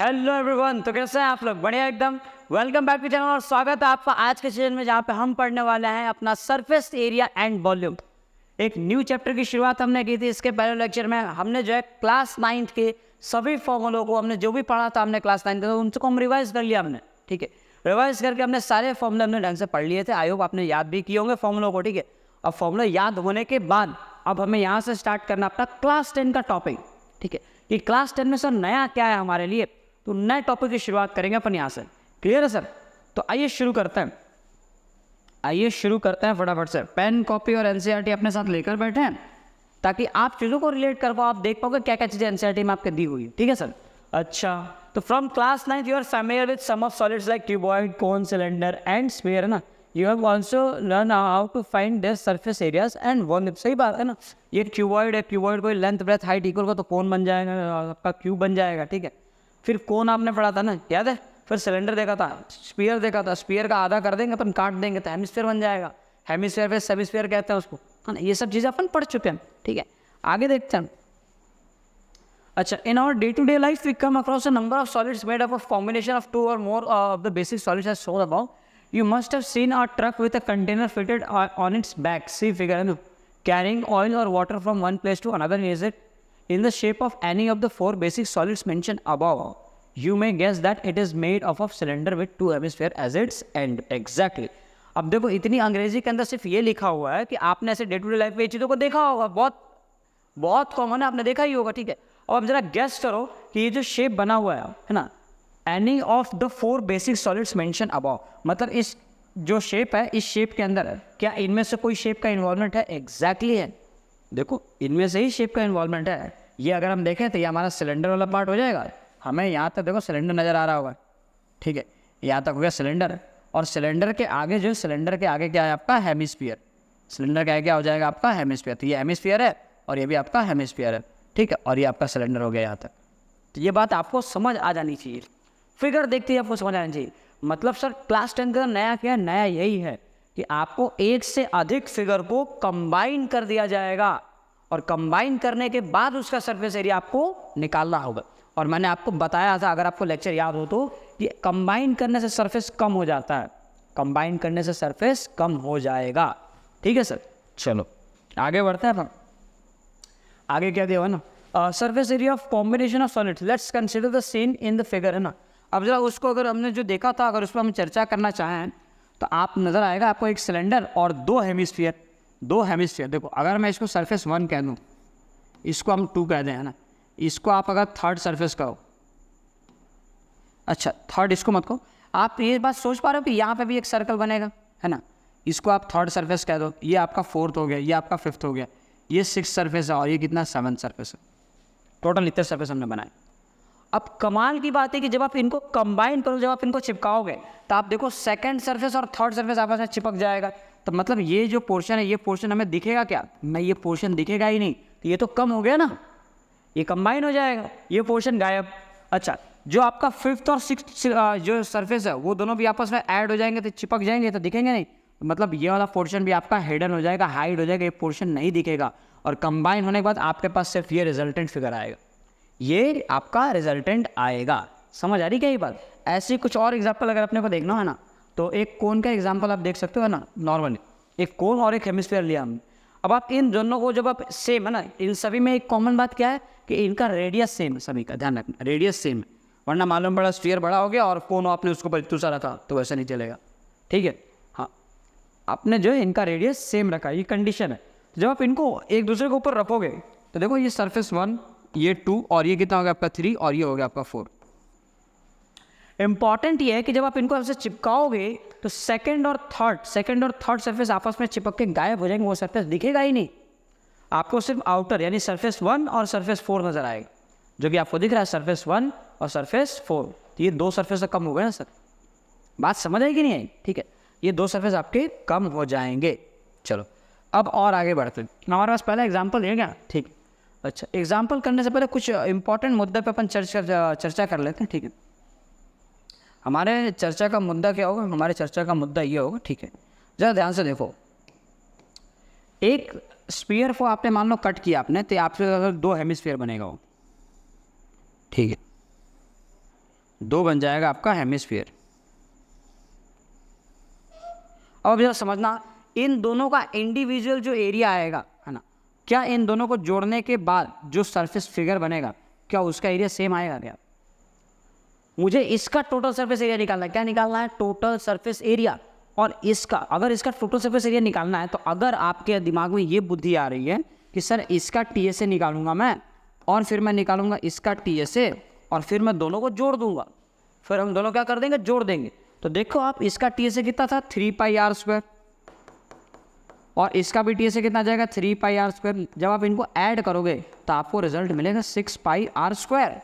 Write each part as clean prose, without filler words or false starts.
Hello everyone, तो कैसे हैं आप लोग? बढ़िया एकदम। वेलकम बैक टू चैनल और स्वागत है आपका आज के सेशन में, जहाँ पे हम पढ़ने वाले हैं अपना सरफेस एरिया एंड वॉल्यूम। एक न्यू चैप्टर की शुरुआत हमने की थी। इसके पहले लेक्चर में हमने जो है क्लास 9th के सभी फॉर्मूलों को हमने जो भी पढ़ा था हमने क्लास 9th में, उनको हम रिवाइज कर लिया हमने। ठीक है, रिवाइज करके हमने सारे फॉर्मूले हमने ढंग से पढ़ लिए थे। आई होप आपने याद भी किए होंगे फॉर्मूलों को। ठीक है, अब फॉर्मूला याद होने के बाद अब हमें यहाँ से स्टार्ट करना अपना क्लास 10 का टॉपिक। ठीक है, कि क्लास 10 में सर नया क्या है हमारे लिए, तो नए टॉपिक की शुरुआत करेंगे अपन यहाँ से। क्लियर है सर? तो आइए शुरू करते हैं फटाफट से। पेन, कॉपी और एनसीईआरटी अपने साथ लेकर बैठे हैं ताकि आप चीज़ों को रिलेट कर पाओ, आप देख पाओगे क्या क्या चीज़ें एनसीईआरटी में आपके दी हुई है। ठीक है सर? अच्छा, तो from class 9 you are familiar with some of solids like cuboid, cone, cylinder and sphere, है ना। You have also learn how to find their surface areas and volume. सही बात है ना। ये क्यूबॉइड है, क्यूबॉइड कोई लेंथ ब्रेथ हाइट इक्वल का तो कोन बन जाएगा, आपका क्यूब बन जाएगा। ठीक है, फिर कोन आपने पढ़ा था ना, याद है? फिर सिलेंडर देखा था, स्फीयर देखा था, स्फीयर का आधा कर देंगे अपन, काट देंगे तो हेमिस्फीयर बन जाएगा। हेमिस्फीयर फिर सेमिस्फीयर कहते हैं उसको, है ना। ये सब चीज़ें अपन पढ़ चुके हैं। ठीक है, आगे देखते हैं। अच्छा, in our day to day life we come across a number of solids made up of combination of 2 or more of the basic solids as shown above. You must have seen a truck with a container fitted on its back. See figure, no? Carrying oil or water from one place to another. Is it in the shape of any of the 4 basic solids mentioned above? You may guess that it is made of cylinder with 2 hemispheres as its end. Exactly. अब देखो, इतनी अंग्रेजी के अंदर सिर्फ ये लिखा हुआ है कि आपने ऐसे डे टू डे लाइफ में ये चीज़ों को देखा होगा, बहुत बहुत कॉमन है, आपने देखा ही होगा। ठीक है, और अब जरा गेस करो कि ये जो शेप बना हुआ है ना, any of the 4 basic solids mention above, मतलब इस जो शेप है, इस शेप के अंदर क्या इनमें से कोई शेप का इन्वॉल्वमेंट है? एग्जैक्टली है। देखो, इनमें से ही शेप का इन्वॉल्वमेंट है। ये अगर हम देखें तो ये हमारा सिलेंडर वाला पार्ट हो जाएगा। हमें यहाँ तक देखो सिलेंडर नज़र आ रहा होगा। ठीक है, यहाँ तक हो गया सिलेंडर, और सिलेंडर के आगे जो सिलेंडर के आगे क्या है आपका? हेमिस्फीयर। सिलेंडर का आगे क्या हो जाएगा आपका? हेमिस्फीयर। तो ये हेमिस्फीयर है और ये भी आपका हेमिस्फीयर है। ठीक है, और ये आपका सिलेंडर हो गया यहाँ तक। तो ये बात आपको समझ आ जानी चाहिए। फिगर देखते ही आपको समझ आना चाहिए। मतलब सर क्लास 10 का नया क्या है? नया यही है कि आपको एक से अधिक फिगर को कंबाइन कर दिया जाएगा, और कंबाइन करने के बाद उसका सरफेस एरिया आपको निकालना होगा। और मैंने आपको बताया था, अगर आपको लेक्चर याद हो तो, कि कंबाइन करने से सरफेस कम हो जाता है। कंबाइन करने से सरफेस कम हो जाएगा। ठीक है सर, चलो आगे बढ़ते हैं। आगे क्या दिया हुआ ना, surface area of combination of solids, let's consider the seen in the figure, है ना। अब जरा उसको अगर हमने जो देखा था, अगर उस पर हम चर्चा करना चाहें तो आप नज़र आएगा आपको एक सिलेंडर और 2 हेमिस्फीयर। 2 हेमिस्फीयर, देखो अगर मैं इसको सरफेस 1 कह दूँ, इसको हम 2 कह दें, है ना। इसको आप अगर थर्ड सरफेस कहो, अच्छा थर्ड इसको मत कहो, आप ये बात सोच पा रहे हो कि यहाँ पे भी एक सर्कल बनेगा, है ना। इसको आप थर्ड सरफेस कह दो, ये आपका 4th हो गया, ये आपका 5th हो गया, ये 6th सरफेस है, और ये कितना 7th सरफेस है। टोटल इतने सरफेस हमने बनाए। अब कमाल की बात है कि जब आप इनको कंबाइन करो, जब आप इनको चिपकाओगे, तो आप देखो सेकंड सरफेस और थर्ड सरफेस आपस में चिपक जाएगा। तो मतलब ये जो पोर्शन है, ये पोर्शन हमें दिखेगा क्या? मैं ये पोर्शन दिखेगा ही नहीं, तो ये तो कम हो गया ना, ये कंबाइन हो जाएगा, ये पोर्शन गायब। अच्छा, जो आपका 5th और 6th जो सरफेस है, वो दोनों भी आपस में ऐड हो जाएंगे तो चिपक जाएंगे, तो दिखेंगे नहीं। मतलब ये वाला पोर्शन भी आपका हिडन हो जाएगा, हाइड हो जाएगा, ये पोर्शन नहीं दिखेगा। और कंबाइन होने के बाद आपके पास सिर्फ ये रिजल्टेंट फिगर आएगा, ये आपका रिजल्टेंट आएगा। समझ आ रही क्या ये बात? ऐसी कुछ और एग्जांपल अगर अपने को देखना है ना, तो एक कोन का एग्जांपल आप देख सकते हो, है ना। नॉर्मली एक कोन और एक हेमिस्फीयर लिया हमने। अब आप इन दोनों को जब आप सेम, है ना, इन सभी में एक कॉमन बात क्या है कि इनका रेडियस सेम है, सभी का ध्यान रखना, रेडियस सेम है। वरना मालूम पड़ा स्फीयर बड़ा हो गया और कोन आपने उसको पर दूसरा रखा, तो वैसा नहीं चलेगा। ठीक है, हाँ, आपने जो है इनका रेडियस सेम रखा, ये कंडीशन है। जब आप इनको एक दूसरे के ऊपर रखोगे तो देखो ये सरफेस 1, ये 2, और ये कितना हो गया आपका 3, और ये हो गया आपका 4। इंपॉर्टेंट ये है कि जब आप इनको ऐसे चिपकाओगे तो सेकंड और थर्ड सरफेस आपस में चिपक के गायब हो जाएंगे, वो सरफेस दिखेगा ही नहीं। आपको सिर्फ आउटर यानी सरफेस 1 और सरफेस 4 नजर आएगा, जो कि आपको दिख रहा है सरफेस 1 और सरफेस 4। तो ये 2 सरफेस से कम हो गए ना सर, बात समझ आई कि नहीं आई? ठीक है, ये 2 सरफेस आपके कम हो जाएंगे। चलो अब और आगे बढ़ते हैं। हमारे पास पहला एग्जाम्पल है क्या? ठीक। अच्छा, एग्जाम्पल करने से पहले कुछ इंपॉर्टेंट मुद्दे पे अपन चर्चा कर लेते हैं। ठीक है, हमारे चर्चा का मुद्दा क्या होगा? हमारे चर्चा का मुद्दा ये होगा, ठीक है, ज़रा ध्यान से देखो। एक स्फीयर को आपने मान लो कट किया आपने, तो आपसे अगर 2 हेमिस्फीयर बनेगा वो, ठीक है। 2 बन जाएगा आपका हेमिस्फीयर। अब जरा समझना, इन दोनों का इंडिविजुअल जो एरिया आएगा है ना, क्या इन दोनों को जोड़ने के बाद जो सरफेस फिगर बनेगा क्या उसका एरिया सेम आएगा क्या? मुझे इसका टोटल सरफेस एरिया निकालना है। क्या निकालना है? Total surface area. और इसका, अगर इसका टोटल सरफेस एरिया निकालना है तो अगर आपके दिमाग में ये बुद्धि आ रही है कि सर इसका टीएसए निकालूंगा मैं और फिर मैं निकालूंगा इसका टीएसए और फिर मैं दोनों को जोड़ दूंगा, फिर हम दोनों क्या कर देंगे? जोड़ देंगे। तो देखो आप, इसका टीएसए कितना था? 3πr² और इसका भी टीएसए कितना आ जाएगा? 3πr²। जब आप इनको ऐड करोगे तो आपको रिजल्ट मिलेगा 6πr²,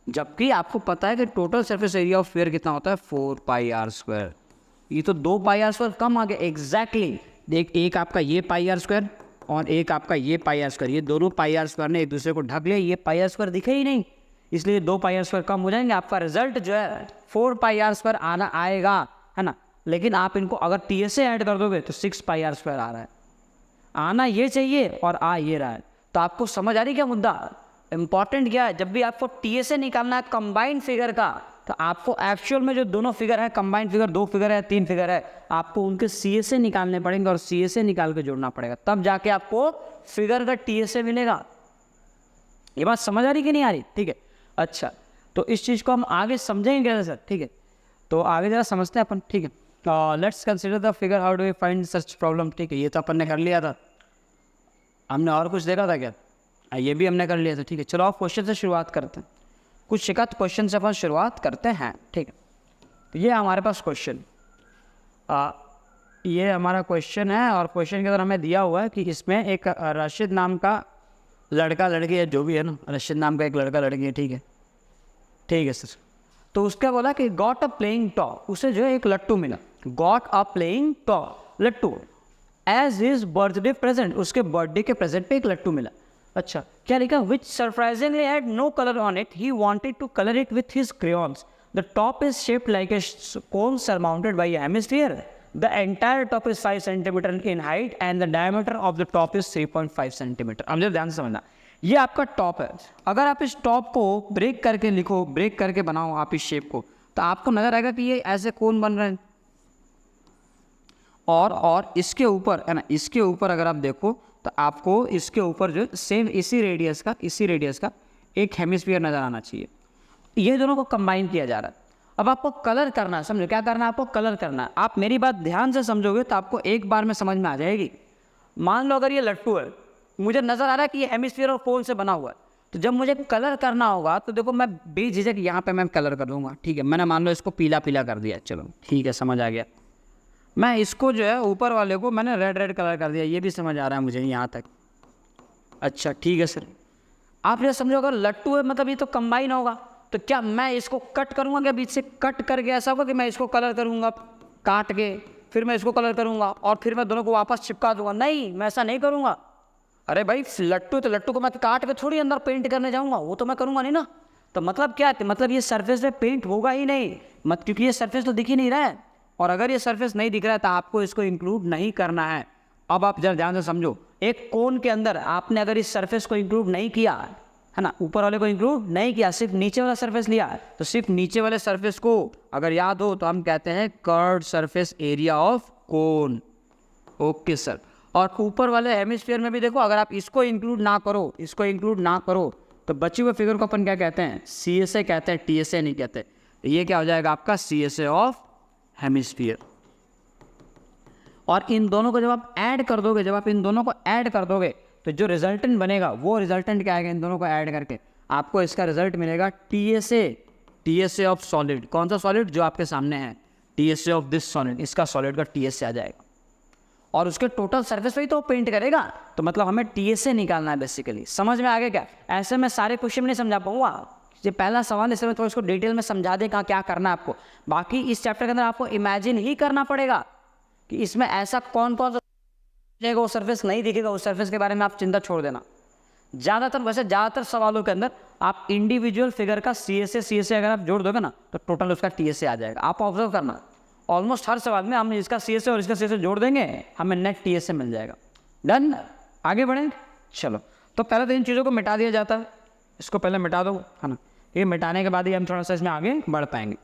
जबकि आपको पता है कि total surface area of sphere कितना होता है? 4πr²। ये तो 2πr² कम आ गया। एग्जैक्टली देख, एक आपका ये πr² और एक आपका ये πr², ये दोनों πr² ने एक दूसरे को ढक लिया, ये πr² दिखे ही नहीं, इसलिए 2πr² कम हो जाएंगे। आपका रिजल्ट जो है 4πr² आना आएगा, है ना। लेकिन आप इनको अगर टीएसए ऐड कर दोगे तो 6πr² आ रहा है। आना ये चाहिए और आ ये रहा है। तो आपको समझ आ रही क्या मुद्दा? इंपॉर्टेंट क्या है? जब भी आपको टीएसए निकालना है कंबाइंड फिगर का, तो आपको एक्चुअल में जो दोनों फिगर है, कंबाइंड फिगर 2 फिगर है 3 फिगर है, आपको उनके सीएसए निकालने पड़ेंगे और सीएसए निकाल के जोड़ना पड़ेगा, तब जाके आपको फिगर का टीएसए मिलेगा। ये बात समझ आ रही कि नहीं आ रही? ठीक है, अच्छा, तो इस चीज़ को हम आगे समझेंगे कैसे सर? ठीक है, तो आगे जरा समझते हैं अपन। ठीक है, let's consider the figure, how do we find such problem. ठीक है, ये तो अपन ने कर लिया था। हमने और कुछ देखा था क्या? ये भी हमने कर लिया था। ठीक है, चलो आप क्वेश्चन से शुरुआत करते हैं। कुछ शिकायत क्वेश्चन से अपन शुरुआत करते हैं। ठीक है, तो ये हमारे पास क्वेश्चन, ये हमारा क्वेश्चन है और क्वेश्चन के अंदर हमें दिया हुआ है कि इसमें एक राशिद नाम का लड़का लड़की है, जो भी है ना, राशिद नाम का एक लड़का लड़की है। ठीक है, ठीक है सर। तो उसका बोला कि गॉट अ प्लेइंग टॉय, उसे जो है एक लट्टू मिला। गॉट अ प्लेइंग टॉय, लट्टू, एज हिज बर्थडे प्रेजेंट, उसके बर्थडे के प्रेजेंट पे एक लट्टू मिला। अच्छा, क्या लिखा? Which surprisingly had no colour on it, he wanted to colour it with his crayons, the top is shaped like a cone surmounted by a hemisphere, the entire top is 5 centimetre in height and the diameter of the top is 3.5 centimetre. अब जरा ध्यान से समझना, ये आपका top है। अगर आप इस टॉप को ब्रेक करके लिखो, ब्रेक करके बनाओ आप इस शेप को, तो आपको नजर आएगा कि ये ऐसे कोन बन रहे हैं। और इसके ऊपर है ना, इसके ऊपर अगर आप देखो तो आपको इसके ऊपर जो सेम इसी रेडियस का एक हेमिस्फीयर नजर आना चाहिए। ये दोनों को कंबाइन किया जा रहा है। अब आपको कलर करना है, समझो क्या करना है? आपको कलर करना है। आप मेरी बात ध्यान से समझोगे तो आपको एक बार में समझ में आ जाएगी। मान लो अगर ये लट्टू है, मुझे नजर आ रहा है कि ये हेमिस्फीयर और कोन से बना हुआ है, तो जब मुझे कलर करना होगा तो देखो मैं बेझिझक यहाँ पे मैं कलर कर दूंगा। ठीक है, मैंने मान लो इसको पीला पीला कर दिया, चलो ठीक है, समझ आ गया। मैं इसको जो है ऊपर वाले को मैंने रेड रेड कलर कर दिया, ये भी समझ आ रहा है मुझे यहाँ तक। अच्छा ठीक है सर, आप ये समझो अगर लट्टू है मतलब ये तो कंबाइन होगा, तो क्या मैं इसको कट करूँगा? क्या बीच से कट करके ऐसा होगा कि मैं इसको कलर करूँगा काट के, फिर मैं इसको कलर करूँगा और फिर मैं दोनों को वापस चिपका दूंगा? नहीं, मैं ऐसा नहीं करूँगा। अरे भाई लट्टू तो लट्टू को मैं काट के थोड़ी अंदर पेंट करने जाऊँगा, वो तो मैं करूँगा नहीं ना। तो मतलब क्या है? मतलब ये सरफेस पे पेंट होगा ही नहीं, मत, क्योंकि ये सरफेस तो दिख ही नहीं रहा है। और अगर ये सरफेस नहीं दिख रहा है तो आपको इसको इंक्लूड नहीं करना है। अब आप जरा ध्यान से समझो, एक कोन के अंदर आपने अगर इस सरफेस को इंक्लूड नहीं किया है ना, ऊपर वाले को इंक्लूड नहीं किया, सिर्फ नीचे वाला सरफेस लिया, तो सिर्फ नीचे वाले सरफेस को अगर याद हो तो हम कहते हैं curved surface area of cone. Okay sir. और ऊपर वाले हेमिस्फीयर में भी देखो, अगर आप इसको इंक्लूड ना करो तो बची हुए फिगर को अपन क्या कहते हैं? सीएसए कहते हैं, टीएसए नहीं कहते। ये क्या हो जाएगा आपका? CSA of hemisphere. और इन दोनों को जब आप ऐड कर दोगे, तो जो रिजल्टेंट बनेगा वो रिजल्टेंट क्या आएगा? इन दोनों को ऐड करके आपको इसका रिजल्ट मिलेगा टीएसए ऑफ सॉलिड। कौन सा सॉलिड? जो आपके सामने है, टीएसए ऑफ दिस सॉलिड, इसका सॉलिड का टीएसए आ जाएगा। और उसके टोटल सरफेस पे ही तो पेंट करेगा, तो मतलब हमें टीएसए निकालना है बेसिकली। समझ में आ गया क्या? ऐसे में सारे क्वेश्चन नहीं समझा पाऊंगा, ये पहला सवाल इसमें तो इसको डिटेल में समझा दे कहाँ क्या करना है आपको। बाकी इस चैप्टर के अंदर आपको इमेजिन ही करना पड़ेगा कि इसमें ऐसा कौन सा वो सरफेस नहीं दिखेगा, उस सरफेस के बारे में आप चिंता छोड़ देना। ज़्यादातर सवालों के अंदर आप इंडिविजुअल फिगर का सीएसए अगर आप जोड़ दोगे ना, तो टोटल उसका टीएसए आ जाएगा। आप ऑब्जर्व करना, ऑलमोस्ट हर सवाल में हम इसका सीएसए और इसका सीएसए जोड़ देंगे, हमें नेट टीएसए मिल जाएगा। डन, आगे बढ़ेंगे। चलो, तो पहले तो इन चीज़ों को मिटा दिया जाता है, इसको पहले मिटा दो, है ना। ये मिटाने के बाद ही हम थोड़ा सा इसमें आगे बढ़ पाएंगे।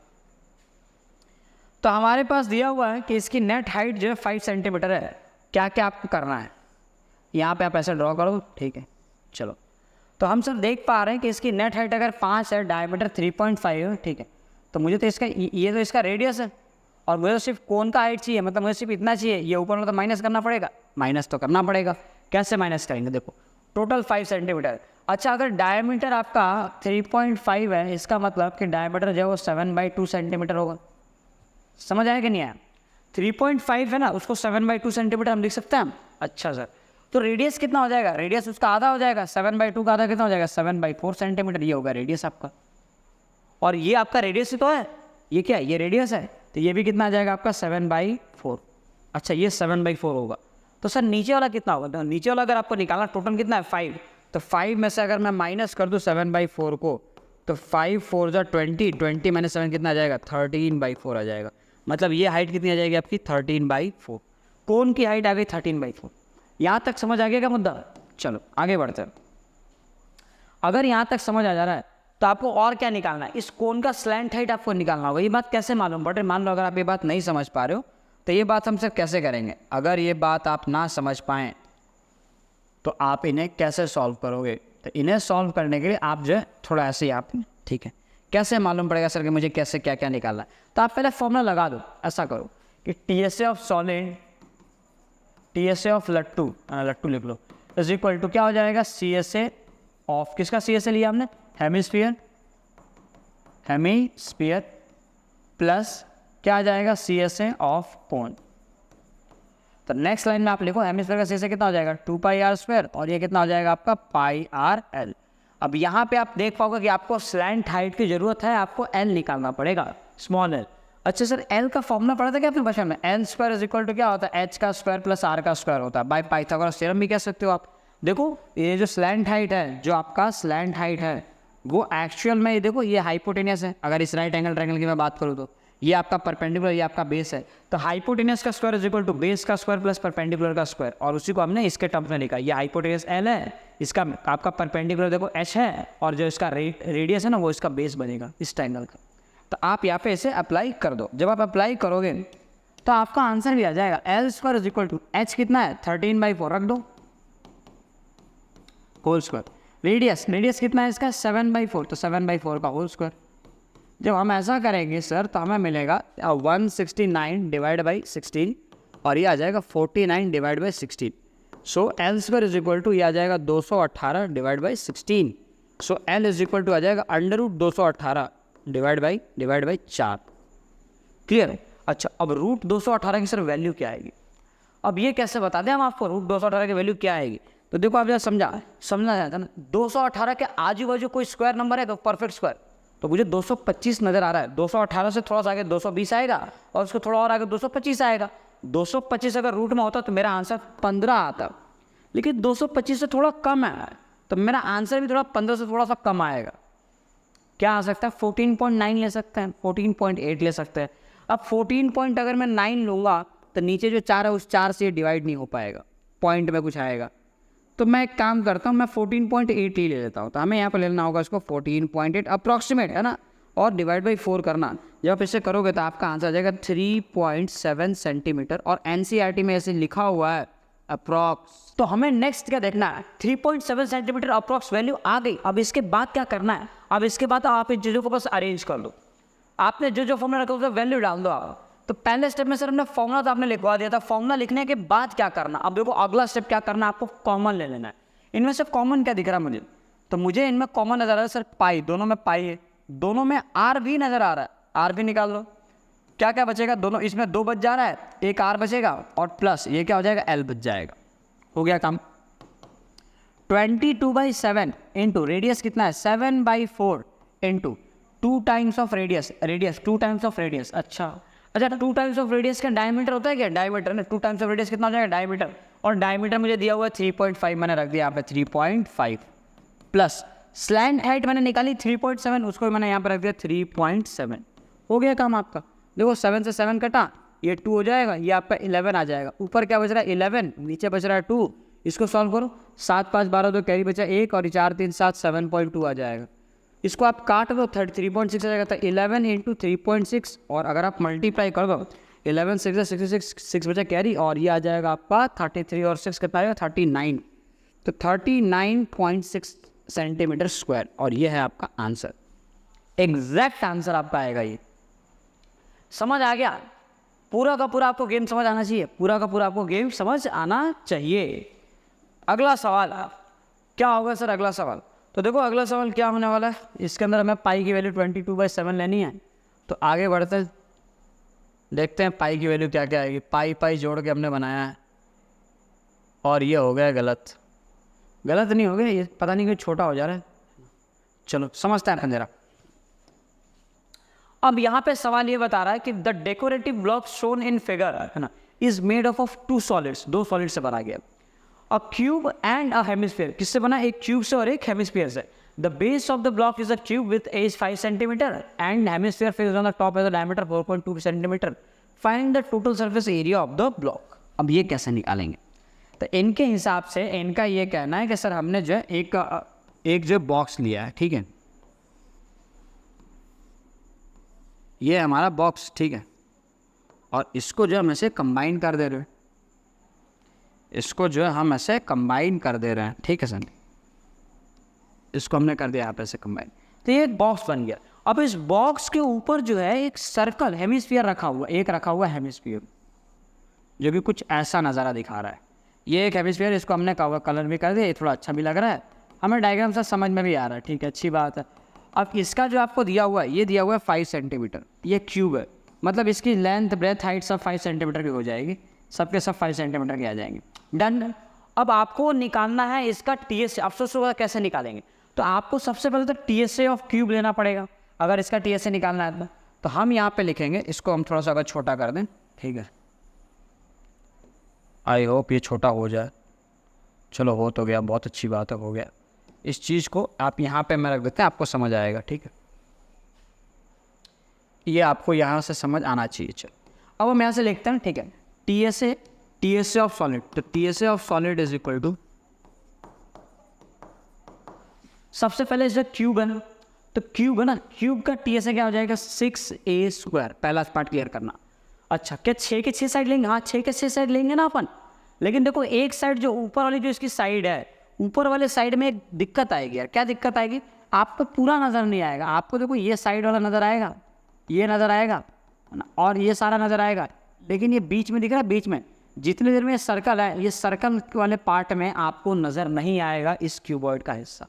तो हमारे पास दिया हुआ है कि इसकी नेट हाइट जो है 5 सेंटीमीटर है। क्या क्या आपको करना है, यहाँ पे आप ऐसे ड्रॉ करो, ठीक है। चलो, तो हम सब देख पा रहे हैं कि इसकी नेट हाइट अगर 5 है, डायमीटर 3.5 है, ठीक है। तो मुझे तो इसका ये तो इसका रेडियस है और मुझे सिर्फ कोन का हाइट चाहिए, मतलब मुझे सिर्फ इतना चाहिए। ये ऊपर वाला तो माइनस करना पड़ेगा, माइनस तो करना पड़ेगा। कैसे माइनस करेंगे, देखो टोटल 5 सेंटीमीटर। अच्छा, अगर डायमीटर आपका 3.5 है, इसका मतलब कि डायमीटर जो है वो 7/2 सेंटीमीटर होगा। समझ आया कि नहीं आया? 3.5 है ना, उसको 7/2 सेंटीमीटर हम लिख सकते हैं। अच्छा सर, तो रेडियस कितना हो जाएगा? रेडियस उसका आधा हो जाएगा, 7/2 का आधा कितना हो जाएगा? 7/4 सेंटीमीटर। ये होगा रेडियस आपका, और ये आपका रेडियस ही तो है। ये क्या है? ये रेडियस है, तो ये भी कितना आ जाएगा आपका? 7/4। अच्छा, ये 7/4 होगा। तो सर नीचे वाला कितना होगा? तो नीचे वाला अगर आपको निकालना, टोटल कितना है? 5। तो 5 में से अगर मैं माइनस कर दूँ 7/4 को, तो 5 4 जा 20, 20 माइनस 7 कितना आ जाएगा? 13/4 आ जाएगा। मतलब ये हाइट कितनी आ जाएगी आपकी? 13/4। कोन की हाइट आ गई 13/4। यहाँ तक समझ आ गया क्या मुद्दा? चलो आगे बढ़ते हैं। अगर यहाँ तक समझ आ जा रहा है तो आपको और क्या निकालना है? इस कोन का स्लैंट हाइट आपको निकालना होगा। ये बात कैसे मालूम पड़े? मान लो अगर आप ये बात नहीं समझ पा रहे हो तो ये बात हम सब कैसे करेंगे? अगर ये बात आप ना समझ पाएँ तो आप इन्हें कैसे सॉल्व करोगे? तो इन्हें सॉल्व करने के लिए आप जो है थोड़ा ऐसे ही आप, ठीक है, कैसे मालूम पड़ेगा सर कि मुझे कैसे क्या क्या निकालना है? तो आप पहले फॉर्मूला लगा दो। ऐसा करो कि TSA of solid, TSA of लट्टू, लट्टू लिख लो, इज इक्वल टू क्या हो जाएगा? CSA ऑफ, किसका CSA लिया हमने? हेमिस्फीयर, हेमिस्फीयर प्लस क्या आ जाएगा? CSA of cone. तो नेक्स्ट लाइन में आप लिखो हेमिस्फीयर का CSA कितना हो जाएगा? 2πr², और ये कितना हो जाएगा आपका? πrl। अब यहाँ पे आप देख पाओगे कि आपको स्लैंट हाइट की जरूरत है, आपको L निकालना पड़ेगा, स्मॉल l। अच्छा सर, L का फॉर्मूला पढ़ा था क्या आपने बचपन में? L² इज इक्वल टू क्या होता है? h का स्क्वायर प्लस r का स्क्वायर होता है, बाय पाइथागोरस थ्योरम भी कह सकते हो आप। देखो ये जो स्लैंट हाइट है, जो आपका स्लैंट हाइट है, वो एक्चुअल में ये देखो ये हाइपोटेनियस है। अगर इस राइट एंगल ट्रायंगल की मैं बात करूँ तो ये आपका परपेंडिकुलर, ये आपका बेस है। तो हाइपोटेनियस का square is equal to base का स्क्वायर प्लस परपेंडिकुलर का स्क्वायर, और उसी को हमने इसके टर्म्स में लिखा। ये हाइपोटेनियस L है, इसका आपका परपेंडिकुलर देखो H है, और जो इसका रेडियस है ना वो इसका बेस बनेगा इस ट्रायंगल का। तो आप यहाँ पे इसे अप्लाई कर दो। जब आप अप्लाई करोगे तो आपका आंसर भी आ जाएगा। L² is equal to H कितना है? 13/4 रख दो, होल स्क्वायर। रेडियस कितना है इसका? 7/4, तो 7/4 का होल स्क्वायर। जब हम ऐसा करेंगे सर तो हमें मिलेगा 169 डिवाइड बाई 16, और ये आ जाएगा 49 divide by 16। So L² is equal to ये आ जाएगा 218 divide by 16। So L is equal to आ जाएगा √218 डिवाइड बाई 4। क्लियर है? अच्छा, अब √218 की सर वैल्यू क्या आएगी? अब ये कैसे बता दें हम आपको √218 की वैल्यू क्या आएगी? तो देखो आप जरा समझना जाता ना, 218 के आजू बाजू कोई स्क्वायर नंबर है तो परफेक्ट स्क्वायर। तो मुझे 225 नज़र आ रहा है। 218 से थोड़ा सा आगे 220 आएगा, और उसको थोड़ा और आगे 225 आएगा। 225 अगर रूट में होता तो मेरा आंसर 15 आता, लेकिन 225 से थोड़ा कम है, तो मेरा आंसर भी थोड़ा 15 से थोड़ा सा कम आएगा। क्या आ सकता है? 14.9 ले सकते हैं, 14.8 ले सकते हैं। अब 14 अगर मैं 9 लूँगा तो नीचे जो 4 है उस 4 से डिवाइड नहीं हो पाएगा, पॉइंट में कुछ आएगा। तो मैं एक काम करता हूँ, मैं 14.8 ही ले लेता हूँ। तो हमें यहाँ पर लेना होगा इसको 14.8 अप्रॉक्सीमेट है ना, और डिवाइड बाई 4 करना। जब आप इसे करोगे तो आपका आंसर आ जाएगा 3.7 सेंटीमीटर, और NCERT में ऐसे लिखा हुआ है अप्रॉक्स। तो हमें नेक्स्ट क्या देखना है? 3.7 सेंटीमीटर अप्रॉक्स वैल्यू आ गई। अब इसके बाद क्या करना है? अब इसके बाद आप इन चीज़ों को बस अरेंज कर लो। आपने जो फॉर्मूला रखा उसमें वैल्यू डाल दो आप। तो पहले स्टेप में सर हमने फॉर्मूला तो आपने लिखवा दिया था, फॉर्मूला लिखने के बाद क्या करना? अब देखो अगला स्टेप क्या करना है, आपको कॉमन ले लेना है। इनमें से कॉमन क्या दिख रहा है मुझे? तो मुझे इनमें कॉमन नजर आ रहा है सर पाई, दोनों में पाई है, दोनों में R भी नजर आ रहा है, R भी निकाल लो। क्या क्या बचेगा? दोनों इसमें 2 बच जा रहा है, एक R बचेगा, और प्लस ये क्या हो जाएगा? L बच जाएगा। हो गया काम। 22/7 इंटू रेडियस कितना है? 7/4 into 2 times of radius, 2 times of radius. अच्छा 2 टाइम्स ऑफ रेडियस का डायमीटर होता है क्या? डायमीटर ना, 2 टाइम्स ऑफ रेडियस कितना हो जाएगा? डायमीटर। और डायमीटर मुझे दिया हुआ है 3.5, मैंने रख दिया यहाँ पे 3.5, प्लस स्लैंट हाइट मैंने निकाली 3.7, उसको मैंने यहाँ पर रख दिया 3.7। हो गया काम आपका। देखो 7 से 7 कटा, ये 2 हो जाएगा, ये आपका 11 आ जाएगा। ऊपर क्या बच रहा है? 11, नीचे बच रहा है 2। इसको सॉल्व करो, 7 5 12 2 कैरी बचा 1, और 4 3 7 7.2 आ जाएगा। इसको आप काट दो 3.6 आ जाएगा, तो 11 इंटू 3.6, और अगर आप मल्टीप्लाई कर दो 11 6 66, 6 बचा कैरी, और ये आ जाएगा आपका 33 और 6 कितना आएगा 39, तो 39.6 सेंटीमीटर स्क्वायर, और ये है आपका आंसर, एग्जैक्ट आंसर आपका आएगा ये। समझ आ गया? पूरा का पूरा आपको गेम समझ आना चाहिए, पूरा का पूरा आपको गेम समझ आना चाहिए। अगला सवाल क्या होगा सर? अगला सवाल तो देखो, अगला सवाल क्या होने वाला है, इसके अंदर हमें पाई की वैल्यू 22/7 लेनी है। तो आगे बढ़ते हैं, देखते हैं पाई की वैल्यू क्या क्या आएगी। पाई पाई जोड़ के हमने बनाया है, और ये हो गया गलत, गलत नहीं हो गया, ये पता नहीं क्यों छोटा हो जा रहा है। चलो समझते हैं जरा। अब यहाँ पे सवाल ये बता रहा है कि the decorative block shown in figure, है ना, is made of 2 solids, 2 solid से बना गया। A cube and a hemisphere, किससे बना? एक क्यूब से और एक हेमिस्फीयर से। The base of the block is a cube with edge 5 centimetre and hemisphere face on the top edge a diameter 4.2 centimetre. Find the total surface area of the block. अब ये कैसे निकालेंगे? तो इनके हिसाब से इनका ये कहना है कि सर हमने जो है एक जो बॉक्स लिया है, ठीक है, ये हमारा बॉक्स, ठीक है, और इसको जो हम ऐसे कंबाइन कर दे रहे हैं, इसको जो है हम ऐसे कंबाइन कर दे रहे हैं, ठीक है सर, इसको हमने कर दिया यहाँ पे ऐसे कंबाइन, तो ये एक बॉक्स बन गया। अब इस बॉक्स के ऊपर जो है एक सर्कल हेमिस्फीयर रखा हुआ, एक रखा हुआ हेमिस्फीयर, जो कि कुछ ऐसा नज़ारा दिखा रहा है। ये एक हेमिस्फीयर, इसको हमने कलर भी कर दिया, ये थोड़ा अच्छा भी लग रहा है, हमें डायग्राम से समझ में भी आ रहा है, ठीक है, अच्छी बात है। अब इसका जो आपको दिया हुआ है, ये दिया हुआ है 5 सेंटीमीटर, ये क्यूब है, मतलब इसकी लेंथ ब्रेथ हाइट सब 5 सेंटीमीटर की हो जाएगी, सबके सब 5 सेंटीमीटर की आ जाएंगे। डन। अब आपको निकालना है इसका TSA। अब सोचो कैसे निकालेंगे, तो आपको सबसे पहले तो TSA ऑफ क्यूब लेना पड़ेगा, अगर इसका TSA निकालना है तो हम यहाँ पे लिखेंगे, इसको हम थोड़ा सा अगर छोटा कर दें, ठीक है, आई होप ये छोटा हो जाए, चलो हो तो गया, बहुत अच्छी बात है, हो गया। इस चीज़ को आप यहाँ पे मैं रख देते हैं, आपको समझ आएगा, ठीक है, ये आपको यहाँ से समझ आना चाहिए। चलो अब हम यहाँ से लिखते हैं, ठीक है, TSA ऑफ सॉलिड, तो TSA of solid is equal to, सबसे पहले इसका क्यूब है ना, तो क्यूब है ना, क्यूब का TSA क्या हो जाएगा 6a², पहला पार्ट क्लियर करना। अच्छा, क्या 6 के 6 साइड लेंगे? हाँ, 6 के 6 साइड लेंगे ना अपन, लेकिन देखो एक साइड जो ऊपर वाली जो इसकी साइड है, ऊपर वाले साइड में एक दिक्कत आएगी यार। क्या दिक्कत आएगी? आपको पूरा नज़र नहीं आएगा, आपको देखो ये साइड वाला नज़र आएगा, ये नज़र आएगा ना, और ये सारा नज़र आएगा, लेकिन ये बीच में दिख रहा है, बीच में जितनी देर में ये सर्कल है, ये सर्कल वाले पार्ट में आपको नज़र नहीं आएगा इस क्यूबॉइड का हिस्सा।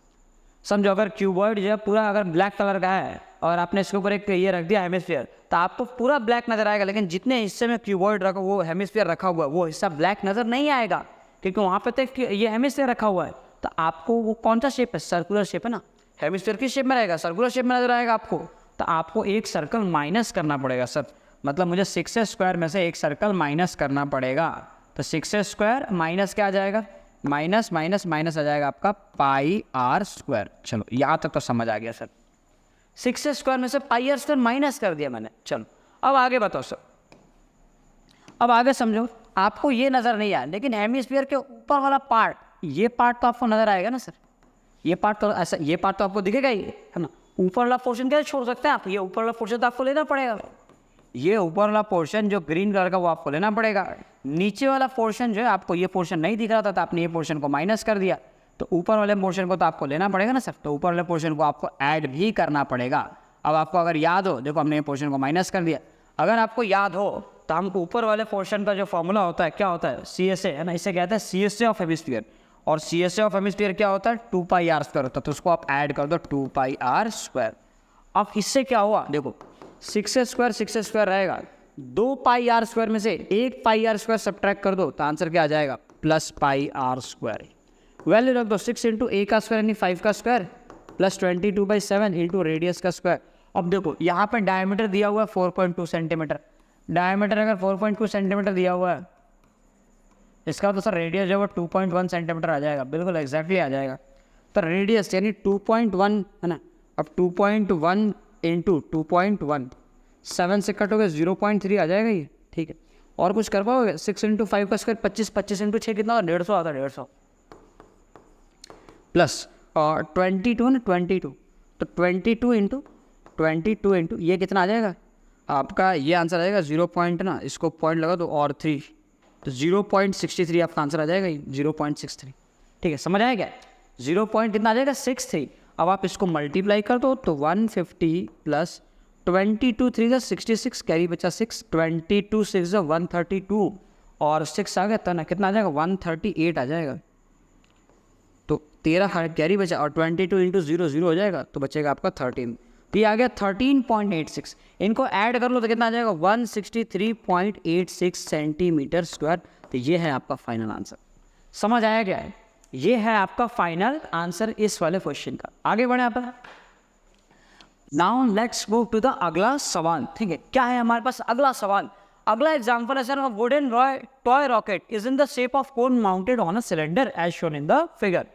समझो अगर क्यूबॉइड जो है पूरा अगर ब्लैक कलर का है और आपने इसके ऊपर एक ये रख दिया हेमिस्फीयर, तो आपको पूरा ब्लैक नज़र आएगा, लेकिन जितने हिस्से में क्यूबॉइड रखा, वो हेमिस्फीयर रखा हुआ है, वो हिस्सा ब्लैक नज़र नहीं आएगा, क्योंकि वहाँ पे तो ये हेमिस्फीयर रखा हुआ है। तो आपको वो कौन सा शेप है? सर्कुलर शेप है ना, हेमिस्फीयर किस शेप में रहेगा? सर्कुलर शेप में नजर आएगा आपको। तो आपको एक सर्कल माइनस करना पड़ेगा सर, मतलब मुझे 6a² में से एक सर्कल माइनस करना पड़ेगा। तो 6a² माइनस क्या आ जाएगा? माइनस माइनस माइनस आ जाएगा आपका πr²। चलो यहाँ तक तो समझ आ गया सर। 6a² में से πr² माइनस कर दिया मैंने। चलो अब आगे बताओ सर, अब आगे समझो। आपको ये नज़र नहीं आया, लेकिन हेमिस्फीयर के ऊपर वाला पार्ट, ये पार्ट तो आपको नज़र आएगा ना सर, ये पार्ट तो ऐसा, ये पार्ट तो आपको दिखेगा ही है ना। ऊपर वाला पोर्शन कैसे छोड़ सकते हैं आप? ये ऊपर वाला पोर्शन तो आपको लेना पड़ेगा, ये ऊपर वाला पोर्शन जो ग्रीन कलर का वो आपको लेना पड़ेगा। नीचे वाला पोर्शन जो है, आपको ये पोर्शन नहीं दिख रहा था तो आपने ये पोर्शन को माइनस कर दिया, तो ऊपर वाले पोर्शन को तो आपको लेना पड़ेगा ना सर, तो ऊपर वाले पोर्शन को आपको ऐड भी करना पड़ेगा। अब आपको अगर याद हो, देखो हमने ये पोर्शन को माइनस कर दिया, अगर आपको याद हो तो हमको ऊपर वाले पोर्शन का जो फॉर्मूला होता है क्या होता है? CSA है ना, इसे कहते हैं CSA ऑफ हेमिस्फीयर, और CSA ऑफ हेमिस्फीयर क्या होता है? 2πr² होता है, तो उसको आप ऐड कर दो 2πr²। अब इससे क्या हुआ? देखो 6a² रहेगा, 2πr² में से एक πr² सब्ट्रैक्ट कर दो तो आंसर क्या आ जाएगा? +πr²। वैल्यू रख दो 6 × a² यानी 5² प्लस 22/7 इंटू रेडियस का स्क्वायर। अब देखो यहाँ पर डायमीटर दिया हुआ है 4.2 सेंटीमीटर, डायमीटर अगर 4.2 सेंटीमीटर दिया हुआ है, इसका तो सर रेडियस जो है 2.1 सेंटीमीटर आ जाएगा, बिल्कुल एग्जैक्टली आ जाएगा। तो रेडियस यानी 2.1 है ना, अब 2.1 इंटू 2.1, 7 से कटोगे 0.3 आ जाएगा ये, ठीक है। और कुछ कर पाओगे? 6 × 5² 25, 25 × 6 कितना? 150 आता है, 150 प्लस 22 ना 22, तो 22 इंटू ये कितना आ जाएगा आपका, ये आंसर आ जाएगा 0 पॉइंट ना, इसको पॉइंट लगा दो और 3, तो 0.63 आपका आंसर आ जाएगा, 0.63। ठीक है, समझ आया क्या? 0 पॉइंट कितना आ जाएगा 63। अब आप इसको मल्टीप्लाई कर दो तो 150 प्लस 22 3 जा 66, कैरी बचा 6, 22 6 जा 132 और 6 आ गया तो ना कितना आ जाएगा 138 आ जाएगा। तो 13 कैरी बचा और 22 इंटू 0 0 हो जाएगा तो बचेगा आपका 13। तो ये आ गया 13.86। इनको ऐड कर लो तो कितना आ जाएगा 163.86 सेंटीमीटर स्क्वायर। तो ये है आपका फाइनल आंसर। समझ आया क्या है? ये है आपका फाइनल आंसर इस वाले क्वेश्चन का। आगे बढ़े आप। Now let's move to the अगला सवाल। ठीक है, क्या है हमारे पास अगला सवाल? अगला एग्जांपल है sir, wooden toy rocket is in the shape of cone mounted on a cylinder as shown in the figure.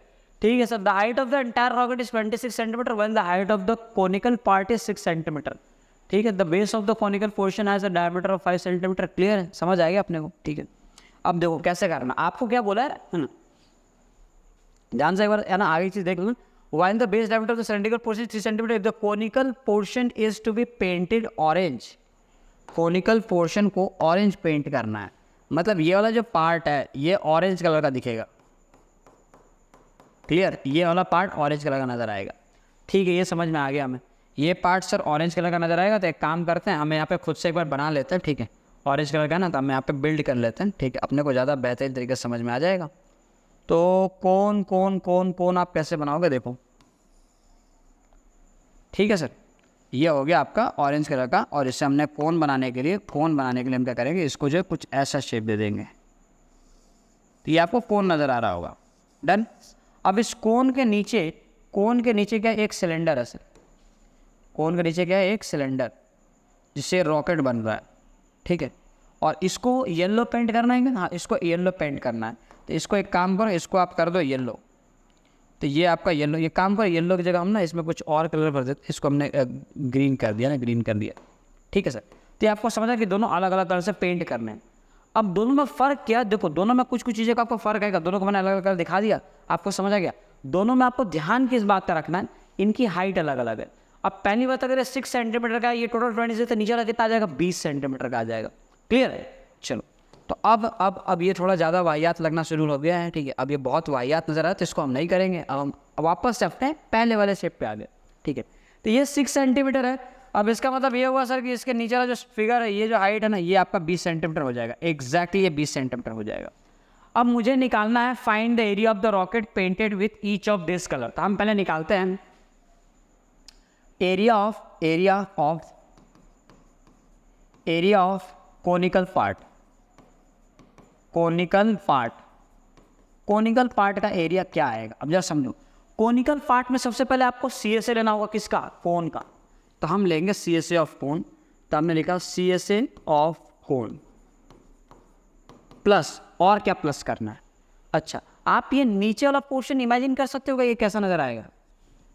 ठीक है sir, the height of the entire rocket is 26 centimetre when the height of the conical part is 6 centimetre. ठीक है, the base of the conical portion has a diameter of 5 centimetre. Clear है? समझ आएगा अपने को? ठीक है, अब देखो कैसे करना। आपको क्या बोला है ना, ध्यान से एक बार है ना आगे चीज देख लो। While the base diameter of the cylindrical portion is 3 cm, if the conical portion is to be painted orange, conical portion को ऑरेंज पेंट करना है, मतलब ये वाला जो पार्ट है ये ऑरेंज कलर का दिखेगा। क्लियर? ये वाला पार्ट ऑरेंज कलर का नजर आएगा। ठीक है, ये समझ में आ गया हमें। ये पार्ट सर ऑरेंज कलर का नजर आएगा। तो एक काम करते हैं, हमें यहाँ पे खुद से एक बार बना लेते हैं। ठीक है, ऑरेंज कलर का ना, तो हम यहाँ पे बिल्ड कर लेते हैं। ठीक है, अपने को ज़्यादा बेहतरीन तरीके से समझ में आ जाएगा। तो कौन कौन कौन कौन आप कैसे बनाओगे देखो। ठीक है सर, ये हो गया आपका ऑरेंज कलर का, और इससे हमने कोन बनाने के लिए हम क्या करेंगे, इसको जो है कुछ ऐसा शेप दे देंगे। तो ये आपको कोन नज़र आ रहा होगा। डन। अब इस कोन के नीचे क्या एक सिलेंडर है सर। कोन के नीचे क्या है? एक सिलेंडर जिससे रॉकेट बन रहा है। ठीक है, और इसको येलो पेंट करना है। हाँ, इसको येलो पेंट करना है। तो इसको एक काम करो, इसको आप कर दो येलो। तो ये आपका येलो, ये काम करो येलो की जगह हम ना इसमें कुछ और कलर भर देते। इसको हमने ग्रीन कर दिया ना, ग्रीन कर दिया। ठीक है सर, तो ये आपको समझा कि दोनों अलग अलग कलर से पेंट करने हैं। अब दोनों में फ़र्क क्या? देखो, दोनों में कुछ कुछ चीज़ें का आपको फ़र्क आएगा। दोनों को मैंने अलग अलग कलर दिखा दिया, आपको समझ आ गया। दोनों में आपको ध्यान किस बात का रखना है, इनकी हाइट अलग अलग है। अब पहली बात, अगर 6 सेंटीमीटर का ये टोटल 26 तो नीचे वाला कितना आ जाएगा? 20 सेंटीमीटर का आ जाएगा। क्लियर है? चलो, तो अब ये थोड़ा ज़्यादा वाहियात लगना शुरू हो गया है। ठीक है, अब ये बहुत वाहियात नज़र आया तो इसको हम नहीं करेंगे। अब हम वापस से अपने पहले वाले शेप पे आ गए। ठीक है, तो ये 6 सेंटीमीटर है। अब इसका मतलब ये हुआ सर कि इसके नीचे वाला जो फिगर है, ये जो हाइट है ना, ये आपका 20 सेंटीमीटर हो जाएगा। एग्जैक्टली ये 20 सेंटीमीटर हो जाएगा। अब मुझे निकालना है find the area of the rocket painted with each of this colour. तो हम पहले निकालते हैं एरिया ऑफ कोनिकल पार्ट का एरिया क्या आएगा। अब जरा समझो, कोनिकल पार्ट में सबसे पहले आपको CSA लेना होगा। किसका? कोन का। तो हम लेंगे CSA ऑफ कोन। तो हमने लिखा CSA ऑफ कोन प्लस, और क्या प्लस करना है? अच्छा, आप ये नीचे वाला पोर्शन इमेजिन कर सकते हो, ये कैसा नजर आएगा?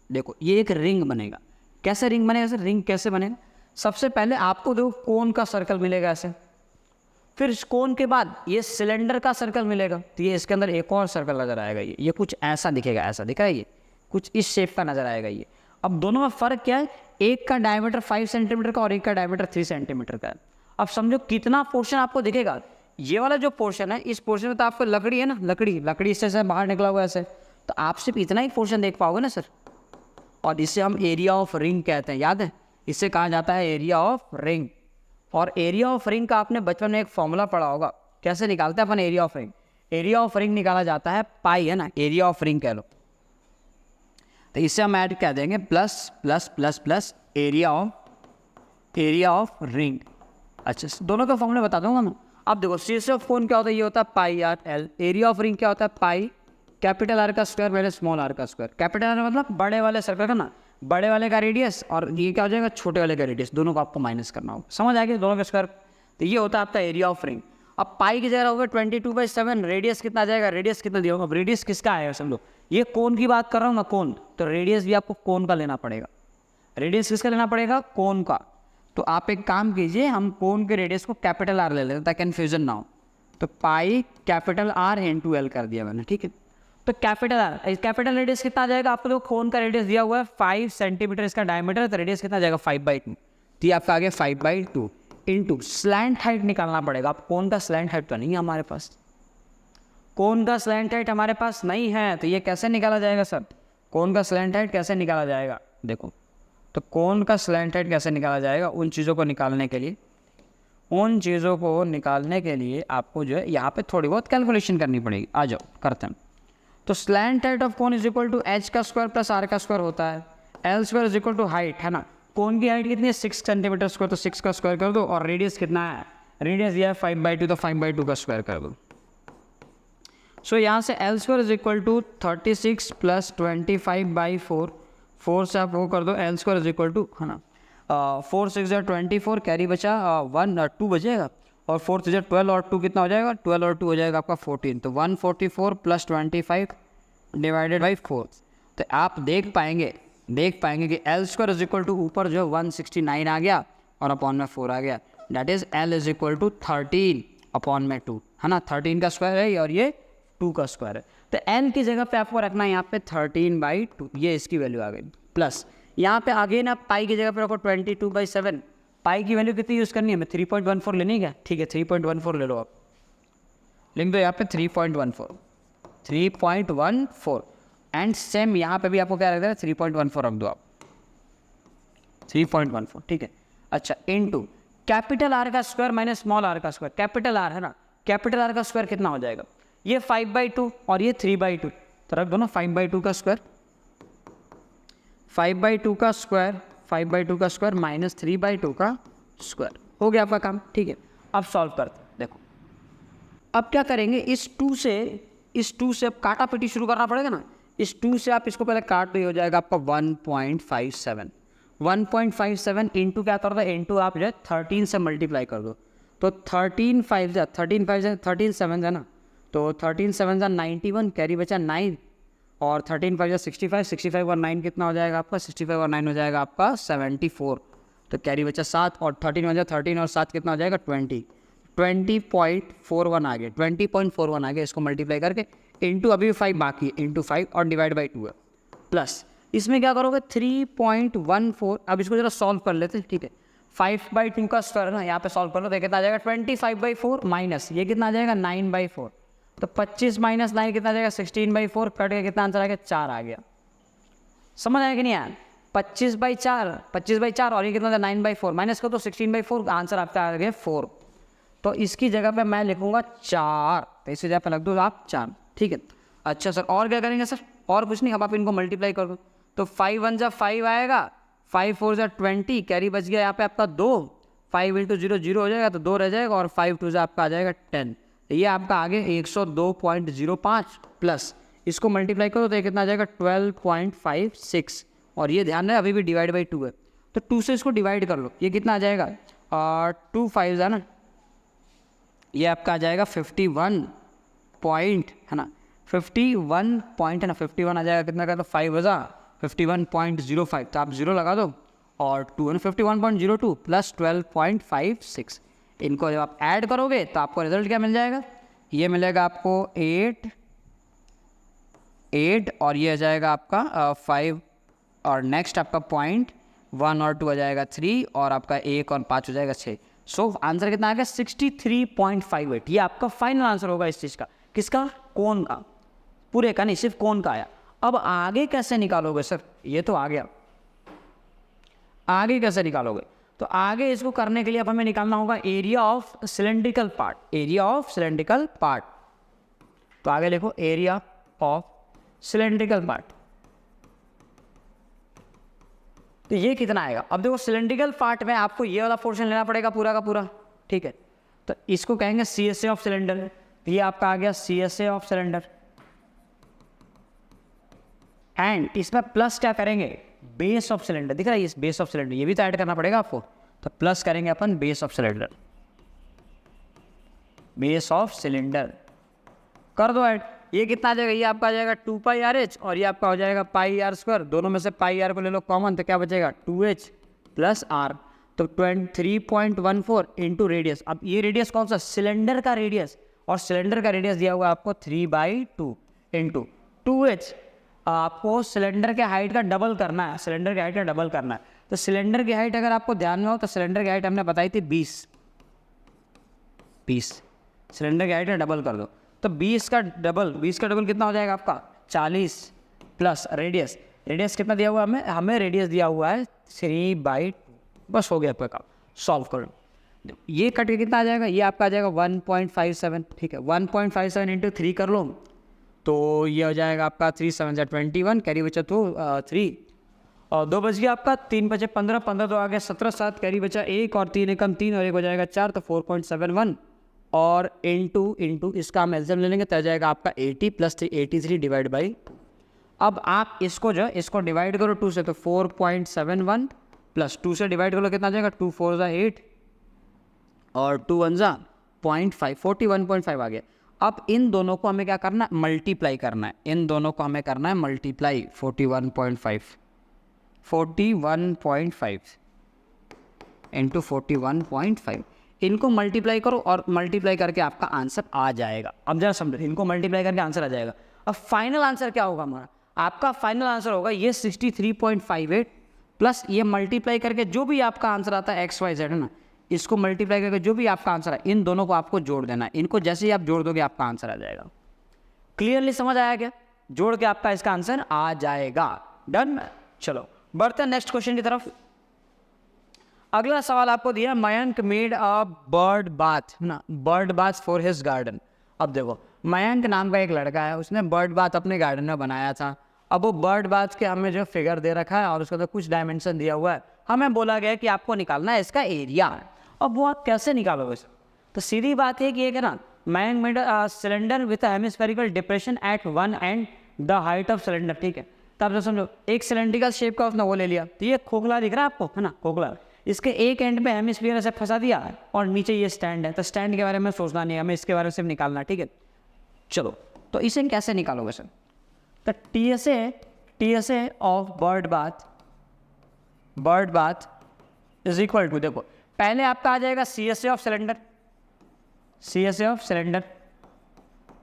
देखो, ये एक रिंग बनेगा। कैसे रिंग बनेगा सर? रिंग कैसे बनेगा? सबसे पहले आपको देखो कोन का सर्कल मिलेगा ऐसे, फिर इस कोन के बाद ये सिलेंडर का सर्कल मिलेगा। तो ये इसके अंदर एक और सर्कल नजर आएगा। ये कुछ ऐसा दिखेगा, ऐसा दिख रहा है, ये कुछ इस शेप का नजर आएगा ये। अब दोनों में फ़र्क क्या है? एक का डायमीटर 5 सेंटीमीटर का और एक का डायमीटर 3 सेंटीमीटर का है। अब समझो कितना पोर्शन आपको दिखेगा। ये वाला जो पोर्शन है, इस पोर्शन में तो आपको लकड़ी है ना, लकड़ी इससे बाहर निकला हुआ ऐसे, तो आप सिर्फ इतना ही पोर्शन देख पाओगे ना सर। और इसे हम एरिया ऑफ रिंग कहते हैं, याद है? इसे कहा जाता है एरिया ऑफ रिंग। और एरिया ऑफ रिंग का आपने बचपन में एक फॉर्मूला पढ़ा होगा, कैसे निकालते हैं अपन area of ring? Area of ring निकाला जाता है पाई, है ना, एरिया ऑफ रिंग कह लो। तो इससे हम ऐड कह देंगे plus plus plus plus area of ring. अच्छा, दोनों का फॉर्मूला बता दूंगा मैं। अब देखो, CSA ऑफ कोन क्या होता है? ये होता है pi R L. Area of ring क्या होता है? पाई कैपिटल आर का स्क्वायर माइनस स्मॉल आर का स्क्वायर। कैपिटल आर मतलब बड़े वाले सर्कल का ना, बड़े वाले का रेडियस, और ये क्या हो जाएगा? छोटे वाले का रेडियस। दोनों को आपको माइनस करना होगा। समझ आएगा दोनों का स्क्वायर? तो ये होता है आपका एरिया ऑफ रिंग। अब पाई की जगह होगा 22/7। रेडियस कितना आ जाएगा? रेडियस कितना दिया होगा? अब रेडियस किसका आएगा समझो? ये कोन की बात कर रहा हूँ मैं, कोन। तो रेडियस भी आपको कोन का लेना पड़ेगा। रेडियस किसका लेना पड़ेगा? कोन का। तो आप एक काम कीजिए, हम कोन के रेडियस को कैपिटल आर ले लेते हैं ताकि कन्फ्यूजन ना हो। तो पाई कैपिटल आर इंटू एल कर दिया मैंने। ठीक है, तो कैपिटल आर, कैपिटल रेडियस कितना आ जाएगा? आपको देखो कोन का रेडियस दिया हुआ है 5 सेंटीमीटर इसका डायमीटर, तो रेडियस कितना आ जाएगा 5/2। तो ये आपका आ गया 5/2 इंटू स्लैंट हाइट निकालना पड़ेगा। अब कोन का स्लैंट हाइट तो नहीं है हमारे पास, कोन का स्लैंट हाइट हमारे पास नहीं है, तो ये कैसे निकाला जाएगा सर? कोन का स्लैंट हाइट कैसे निकाला जाएगा? देखो, तो कोन का स्लैंट हाइट कैसे निकाला जाएगा? उन चीज़ों को निकालने के लिए आपको जो है यहाँ पे थोड़ी बहुत कैलकुलेशन करनी पड़ेगी। आ जाओ करते हैं। तो slant height of cone is equal to H का स्क्वायर प्लस आर का स्क्वायर होता है। L square is equal to height, है ना। कोन की हाइट कितनी है? 6 सेंटीमीटर स्क्वायर, तो 6 का स्क्वायर कर दो। और रेडियस कितना है? रेडियस दिया है 5/2, तो 5/2 का स्क्वायर कर दो। सो यहाँ से L square is equal to 36 plus 25/4, 4 से आप वो कर दो। L square is equal to, है ना, 4 6 24, कैरी बचा 2 बचेगा, और 4 6 12 और 2 कितना हो जाएगा? 12 और 2 हो जाएगा आपका 14। तो 144 प्लस 25 डिवाइडेड बाई 4। तो आप देख पाएंगे कि L square is equal to ऊपर जो 169 आ गया और अपॉन में 4 आ गया। That is L is equal to 13 upon में 2, है ना। 13 का स्क्वायर है और ये 2 का स्क्वायर है। तो एन की जगह पे आपको रखना है यहाँ पे 13/2, ये इसकी वैल्यू आ गई। प्लस यहाँ पे आगे ना पाई की जगह पे रखो 22/7। पाई की वैल्यू कितनी यूज़ करनी है? हमें 3.14 लेनी है। ठीक है, 3.14 ले लो आप, लिख दो यहाँ पे 3.14 एंड सेम यहाँ पे भी आपको क्या रख देना? 3.14 रख दो आप, 3.14। ठीक है, अच्छा, इनटू कैपिटल आर का स्क्वायर माइनस स्मॉल आर का स्क्वायर। कैपिटल आर है ना, कैपिटल आर का स्क्वायर कितना हो जाएगा? ये 5/2 और ये 3/2, तो रख दो ना 5/2 का स्क्वायर, 5/2 का स्क्वायर माइनस 3/2 का स्क्वायर। हो गया आपका काम। ठीक है, अब सॉल्व करते हैं। देखो अब क्या करेंगे, इस 2 से अब काटा पीटी शुरू करना पड़ेगा ना। इस 2 से आप इसको पहले काट दो, ये हो जाएगा आपका 1.57 इंटू क्या कर दो? इंटू आप जो है 13 से मल्टीप्लाई कर दो। तो 13 5 7 है ना, तो 13 7 91, कैरी बचा 9, और 13 5 65 और 9 कितना हो जाएगा आपका? 65 और 9 हो जाएगा आपका 74, तो कैरी बचा 7, और 13 और 7 कितना हो जाएगा? 20.41 आ गया, 20.41 आ गया। इसको मल्टीप्लाई करके इंटू अभी 5 बाकी है, इंटू 5 और डिवाइड बाई 2 है। प्लस इसमें क्या करोगे? 3.14। अब इसको जरा सॉल्व कर लेते हैं। ठीक है, 5/2 का स्क्वायर है ना, यहाँ पे सॉल्व कर लो तो कितना आ जाएगा? 25/4 माइनस ये कितना आ जाएगा? 9/4, तो 25 माइनस 9 कितना आ जाएगा? 16/4, कट के कितना आंसर आ गया? 4 आ गया। समझ आया कि नहीं यार? 25/4 और ये कितना था? 9/4 माइनस कर तो 16/4, आंसर आपका आ गया 4। तो इसकी जगह पे मैं लिखूंगा 4, तो इसकी जगह पे लग दो आप 4। ठीक है, अच्छा सर और क्या करेंगे सर? और कुछ नहीं, अब आप इनको मल्टीप्लाई कर दो। तो 5 1 जा 5 आएगा, 5 4 जा 20, कैरी बच गया यहाँ पे आपका 2, 5 इंटू 0 0 हो जाएगा, तो 2 रह जाएगा, और 5 2 जा आपका आ जाएगा 10। तो ये आपका आगे 102.05 प्लस इसको मल्टीप्लाई करो तो ये कितना आ जाएगा? 12.56, और ये ध्यान रहे अभी भी डिवाइड बाई 2 है, तो 2 से इसको डिवाइड कर लो, ये कितना आ जाएगा? 2 5 है ना, ये आपका आ जाएगा 51 पॉइंट, है ना, 51 पॉइंट है ना, 51 आ जाएगा कितना का? तो 5 वजा 51.05, तो आप 0 लगा दो, और 2 है ना 51.02 प्लस 12.56, इनको जब आप ऐड करोगे तो आपको रिजल्ट क्या मिल जाएगा? ये मिलेगा आपको 8 और ये आ जाएगा आपका 5, और नेक्स्ट आपका 0.1 और 2 आ जाएगा 3, और आपका 1 और 5 हो जाएगा 6। सो आंसर कितना आ गया? 63.58। ये आपका फाइनल आंसर होगा इस चीज़ का। किसका? कोन का, पूरे का नहीं, सिर्फ कोन का आया। अब आगे कैसे निकालोगे सर? ये तो आ गया, आगे कैसे निकालोगे? तो आगे इसको करने के लिए अब हमें निकालना होगा area of cylindrical part, area of cylindrical part. तो आगे लिखो एरिया ऑफ सिलेंड्रिकल पार्ट। तो ये कितना आएगा? अब देखो सिलेंड्रिकल पार्ट में आपको ये वाला पोर्शन लेना पड़ेगा पूरा का पूरा, ठीक है। तो इसको कहेंगे CSA ऑफ सिलेंडर। ये आपका आ गया CSA ऑफ सिलेंडर, एंड इसमें प्लस क्या करेंगे? Base of cylinder. दिख रहा है ये बेस ऑफ सिलेंडर, ये भी तो ऐड करना पड़ेगा आपको, तो प्लस करेंगे upon base of cylinder, base of cylinder कर दो ऐड। ये कितना आ जाएगा? ये आपका आ जाएगा 2πRH, और ये आपका हो जाएगा πr²। दोनों में से πr को ले लो कॉमन, तो क्या बचेगा? 2h प्लस r, तो 3.14 इंटू रेडियस। अब ये रेडियस कौन सा? सिलेंडर का रेडियस, और सिलेंडर का रेडियस दिया हुआ आपको 3/2 इंटू 2h आपको सिलेंडर के हाइट का डबल करना है, सिलेंडर की हाइट का डबल करना है। तो सिलेंडर की हाइट अगर आपको ध्यान में हो तो सिलेंडर की हाइट हमने बताई थी 20, सिलेंडर की हाइट का डबल कर दो तो 20 का डबल कितना हो जाएगा आपका 40 प्लस रेडियस कितना दिया हुआ है हमें रेडियस दिया हुआ है 3/2। बस हो गया आपका काम, सॉल्व करो। ये कट के कितना आ जाएगा, ये आपका आ जाएगा 1.57, ठीक है 1.57 इंटू 3 कर लो तो ये हो जाएगा आपका 3 7 21, कैरी बचा तो 3 और 2 बच गया आपका, 3 बचे 15, 15 तो आ गया 17, 7 कैरी बचा 1 और 3 एकम 3 और 1 हो जाएगा 4 तो 4.71 और इंटू इसका हम एल्सियम ले लेंगे तो आ जाएगा आपका 80 प्लस 3 83 डिवाइड बाई। अब आप इसको डिवाइड करो 2 से तो 4.71 प्लस 2 से डिवाइड करो कितना आ जाएगा 2 4 8 और 2 1 0.5 41.5 आ गया। अब इन दोनों को हमें क्या करना है मल्टीप्लाई करना है, इन दोनों को हमें करना है मल्टीप्लाई 41.5 इंटू 41.5 इनको मल्टीप्लाई करो और मल्टीप्लाई करके आपका आंसर आ जाएगा। अब जरा समझो, इनको मल्टीप्लाई करके आंसर आ जाएगा। अब फाइनल आंसर क्या होगा हमारा, आपका फाइनल आंसर होगा ये 63.58 प्लस ये मल्टीप्लाई करके जो भी आपका आंसर आता है XYZ है ना, इसको मल्टीप्लाई करके जो भी आपका आंसर है इन दोनों को आपको जोड़ देना है। इनको जैसे ही आप जोड़ दोगे आपका आंसर आ जाएगा। क्लियरली समझ आया क्या, जोड़ के आपका इसका आंसर आ जाएगा। डन। चलो बढ़ते हैं नेक्स्ट क्वेश्चन की तरफ। अगला सवाल आपको दिया Mayank made a bird bath है ना, bird bath for his garden. अब देखो मयंक नाम का एक लड़का है, उसने बर्ड बाथ अपने गार्डन में बनाया था। अब वो बर्ड बाथ के हमें जो फिगर दे रखा है और उसका तो कुछ डायमेंशन दिया हुआ है, हमें बोला गया कि आपको निकालना है इसका एरिया। अब वो आप कैसे निकालोगे सर, तो सीधी बात है कि ये ना Mayank made a cylinder with hemispherical depression at one end the height of cylinder, ठीक है। तब तो समझो एक सिलेंड्रिकल शेप का उसने वो ले लिया, तो ये खोखला दिख रहा है आपको है ना, खोखला, इसके एक एंड पे हेमिस्फीयर ऐसे फंसा दिया और नीचे ये स्टैंड है। तो स्टैंड के बारे में सोचना नहीं है हमें, इसके बारे में सिर्फ निकालना, ठीक है। चलो तो इसे कैसे निकालोगे सर, तो TSA of bird bath is equal to, देखो पहले आपका आ जाएगा CSA ऑफ सिलेंडर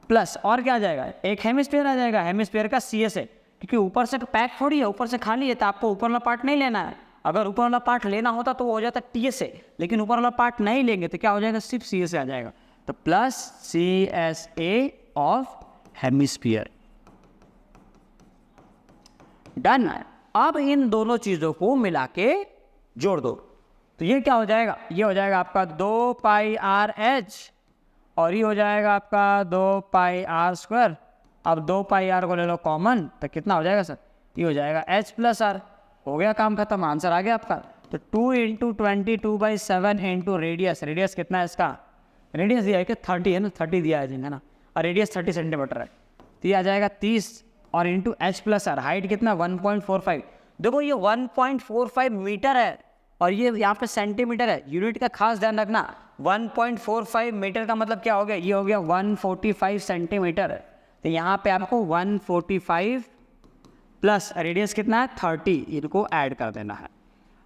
प्लस और क्या आ जाएगा एक हेमिस्फीयर आ जाएगा, हेमिस्फीयर का CSA, क्योंकि ऊपर से पैक थोड़ी है, ऊपर से खाली है तो आपको ऊपर वाला पार्ट नहीं लेना है। अगर ऊपर वाला पार्ट लेना होता तो वो हो जाता TSA, लेकिन ऊपर वाला पार्ट नहीं लेंगे तो क्या हो जाएगा सिर्फ CSA आ जाएगा। तो plus CSA of hemisphere. Done. अब इन दोनों चीजों को मिला के जोड़ दो तो ये क्या हो जाएगा, ये हो जाएगा आपका 2πRH और ये हो जाएगा आपका 2πr²। अब 2πr को ले लो कॉमन तो कितना हो जाएगा सर, ये हो जाएगा H प्लस R। हो गया काम खत्म, आंसर आ गया आपका। तो 2 इंटू 22/7 इंटू रेडियस कितना है इसका, रेडियस दिया है कि 30 है ना, 30 दिया है ना, और रेडियस 30 सेंटीमीटर है तो ये आ जाएगा 30 और into H plus R, height कितना 1.45। देखो ये 1.45 मीटर है और ये यहाँ पे सेंटीमीटर है, यूनिट का खास ध्यान रखना। 1.45 मीटर का मतलब क्या हो गया, ये हो गया 145 सेंटीमीटर। तो यहाँ पे आपको 145 प्लस रेडियस कितना है 30, इनको ऐड कर देना है।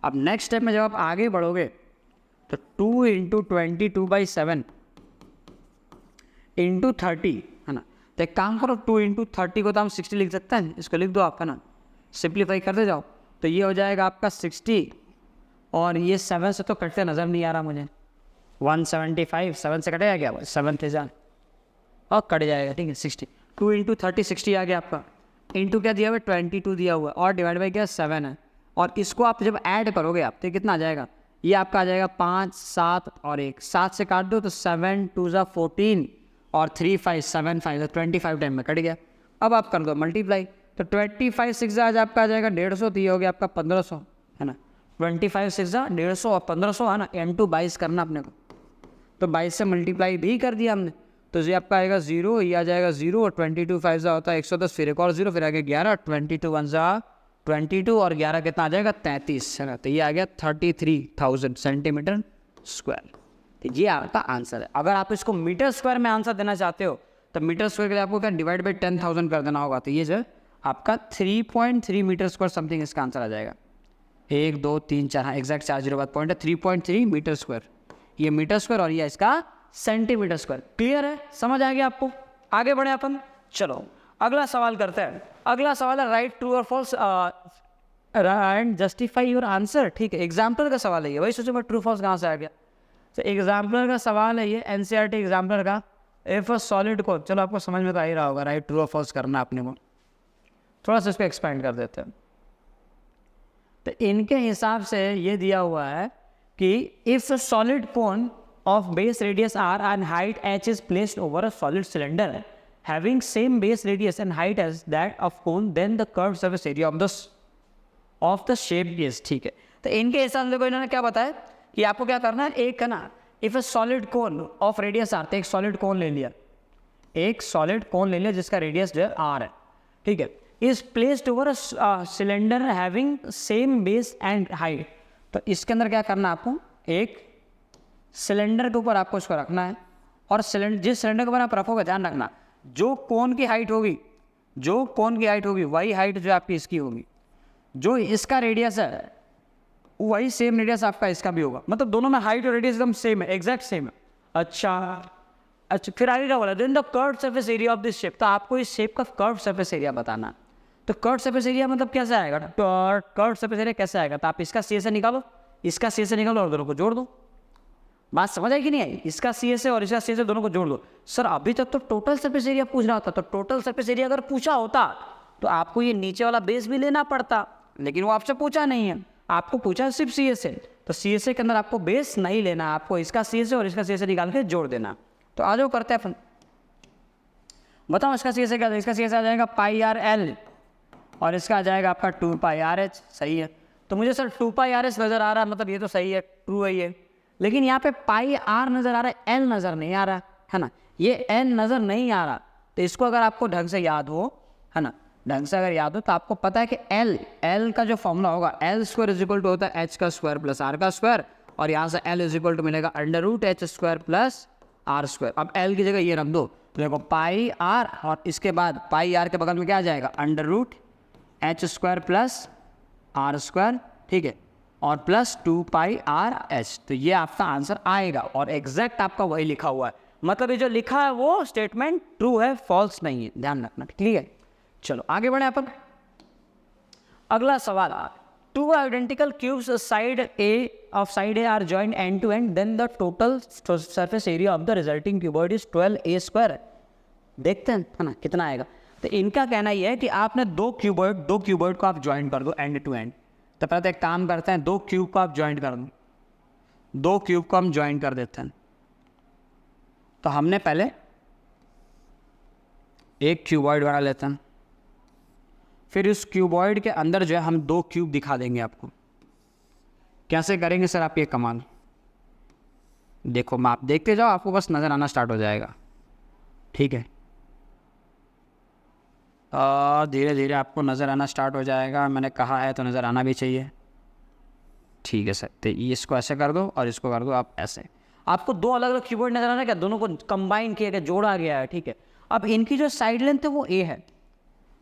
अब नेक्स्ट स्टेप में जब आप आगे बढ़ोगे तो 2 इंटू 22/7 इंटू 30 है ना, तो एक काम करो 2 इंटू 30 को तो हम 60 लिख सकते हैं, इसको लिख दो आपका ना, सिंप्लीफाई करते जाओ तो ये हो जाएगा आपका 60 और ये 7 से तो कटते नज़र नहीं आ रहा मुझे, 175 7 से कटेगा क्या, 7 थे जान और कट जाएगा, ठीक है 60। 2 इंटू 30 60 आ गया आपका, इंटू क्या दिया हुआ 22 दिया हुआ और डिवाइड बाई क्या 7 है। और इसको आप जब ऐड करोगे आप तो कितना आ जाएगा, ये आपका आ जाएगा 5 7 और 1, 7 से काट दो तो 7 2 14 और 3 5 7 5 25 टाइम में कट गया। अब आप कर दो मल्टीप्लाई तो 25 6 आज आपका आ जाएगा 150, तो ये हो गया आपका 1500 है ना, 25 6 150 और 1500 है ना, M2 22 करना अपने को, तो 22 से मल्टीप्लाई भी कर दिया हमने तो ये आपका आएगा 0, ये आ जाएगा 0 और 22 5 होता है 110, फिर एक और 0, फिर आगे 11, 22 1 22 और 11 कितना आ जाएगा 33 है ना, तो ये आ गया 33,000 सेंटीमीटर स्क्वायर। तो ये आपका आंसर है। अगर आप इसको मीटर स्क्वायर में आंसर देना चाहते हो तो मीटर स्क्वायर के लिए आपको क्या डिवाइड बाई 10,000 कर देना होगा, तो ये जो आपका 3.3 मीटर स्क्वायर समथिंग इसका आंसर आ जाएगा। 1 2 3 4, हाँ एग्जैक्ट 4 0 बाद पॉइंट है, 3.3 मीटर स्क्वायर, ये मीटर स्क्वायर और ये इसका सेंटीमीटर स्क्वायर। क्लियर है, समझ आ गया आपको। आगे बढ़े अपन। चलो अगला सवाल करते हैं। अगला सवाल है राइट ट्रू और false and justify your answer. ठीक है, एग्जाम्पल का सवाल है ये। वही सोचो मैं ट्रू फॉल्स कहाँ से आ गया। तो एग्जाम्पल का सवाल है ये, एनसीईआरटी एग्जाम्पल का। इफ अ सॉलिड को, चलो आपको समझ में तो आ ही रहा होगा, राइट ट्रू और फॉल्स करना अपने को। थोड़ा सा इसको एक्सपेंड कर देते हैं। तो इनके हिसाब से ये दिया हुआ है कि if a solid cone of base radius R and height H is placed over a solid cylinder having same base radius and height as that of cone, then the curve surface area of the shape is. ठीक है, तो इनके हिसाब से देखो इन्होंने क्या बताया कि आपको क्या करना है, एक है ना, if a solid cone of radius R, तो एक सॉलिड कोन ले लिया, एक सॉलिड कोन ले लिया जिसका रेडियस जो है आर है। ठीक है, is placed over a cylinder having same base and height. तो इसके अंदर क्या करना है आपको, एक सिलेंडर के ऊपर आपको इसको रखना है, और सिलेंडर, जिस सिलेंडर के ऊपर आप रखोगे, ध्यान रखना, जो कोन की हाइट होगी, जो कोन की हाइट होगी वही हाइट जो आपकी इसकी होगी, जो इसका रेडियस है वही सेम रेडियस आपका इसका भी होगा। मतलब दोनों में हाइट और रेडियस एकदम सेम है, एग्जैक्ट सेम है। अच्छा, फिर आगे क्या बोला, then the curve surface area of this shape. तो आपको इस शेप का कर्व सरफेस एरिया बताना। तो कर्व सरफेस एरिया मतलब कैसे आएगा, कर्व सरफेस एरिया कैसे आएगा, तो आप इसका सी से निकालो, इसका सी से निकालो और दोनों को जोड़ दो। बात समझ आई कि नहीं आई? इसका सी से और इसका सी से दोनों को जोड़ दो। सर अभी तक तो टोटल सरफेस एरिया पूछ रहा होता, तो टोटल सरफेस एरिया अगर पूछा होता तो आपको ये नीचे वाला बेस भी लेना पड़ता, लेकिन वो आपसे पूछा नहीं है, आपको पूछा सिर्फ सी से। तो सी से के अंदर आपको बेस नहीं लेना, आपको इसका सी से और इसका सी से निकाल के जोड़ देना। तो आ जाओ करते हैं अपन। बताओ इसका सी से क्या, इसका सी से आ जाएगा पाई आर एल और इसका आ जाएगा आपका 2 पाई आर एच। सही है, तो मुझे सर 2 पाई आर एच नज़र आ रहा है, मतलब ये तो सही है, ट्रू है ये। लेकिन यहाँ पे पाई आर नज़र आ रहा है, एल नज़र नहीं आ रहा है ना, ये एल नज़र नहीं आ रहा। तो इसको अगर आपको ढंग से याद हो, है ना, ढंग से अगर याद हो, तो आपको पता है कि एल का जो फॉर्मूला होगा, L square is equal to होता है एच का स्क्वायर प्लस आर का स्क्वायर, और यहाँ से एल इज इक्वल टू मिलेगा under root H square plus R square. अब एल की जगह ये रख दो, तो देखो पाई आर, और इसके बाद पाई आर के बगल में क्या आ जाएगा, under root H square plus R square. ठीक है, और प्लस 2 पाई आर एच। तो ये आपका आंसर आएगा, और एग्जैक्ट आपका वही लिखा हुआ है। मतलब ये जो लिखा है वो स्टेटमेंट ट्रू है, फॉल्स नहीं है, ध्यान रखना। ठीक है, चलो आगे बढ़े अपन। अगला सवाल, two identical cubes side A are joint end to end, then the total surface area of the resulting cuboid is 12a square. देखते हैं है ना कितना आएगा। तो इनका कहना यह है कि आपने दो क्यूबॉइड को आप ज्वाइन कर दो एंड टू एंड। तो पहले तो एक काम करते हैं, दो क्यूब को आप ज्वाइन कर दो, दो क्यूब को हम ज्वाइन कर देते हैं। तो हमने पहले एक क्यूबॉइड बना लेते हैं, फिर इस क्यूबॉइड के अंदर जो है हम दो क्यूब दिखा देंगे आपको। कैसे करेंगे सर आप ये कमाल, देखो मैं आप देखते जाओ, आपको बस नज़र आना स्टार्ट हो जाएगा। ठीक है, धीरे धीरे आपको नज़र आना स्टार्ट हो जाएगा, मैंने कहा है तो नज़र आना भी चाहिए। ठीक है सर, तो इसको ऐसे कर दो और इसको कर दो आप ऐसे। आपको दो अलग अलग कीबोर्ड नज़र आ रहा है क्या, दोनों को कंबाइन किया गया, जोड़ा गया है। ठीक है, अब इनकी जो साइड लेंथ है वो ए है,